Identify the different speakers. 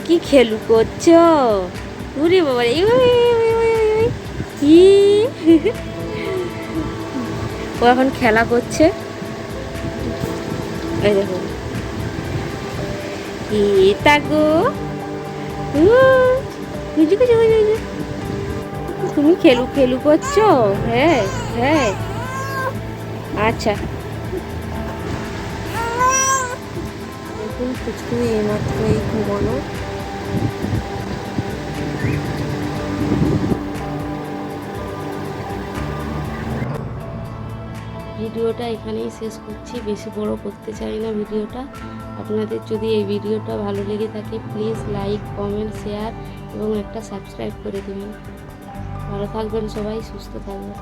Speaker 1: কি খেলু করছো? উরে বাবা রে, ও এখন খেলা করছে। এই দেখো এটা গো, তুমি খেলু খেলু করছো? হ্যাঁ হ্যাঁ, আচ্ছা। দেখুন পুচকু এইমাত্র এই ঘুমানো। ভিডিওটা এখানেই শেষ করছি, বেশি বড় করতে চাই না ভিডিওটা। আপনাদের যদি এই ভিডিওটা ভালো লেগে থাকে প্লিজ লাইক কমেন্ট শেয়ার এবং একটা সাবস্ক্রাইব করে দেবেন। ভালো থাকবেন সবাই, সুস্থ থাকবেন।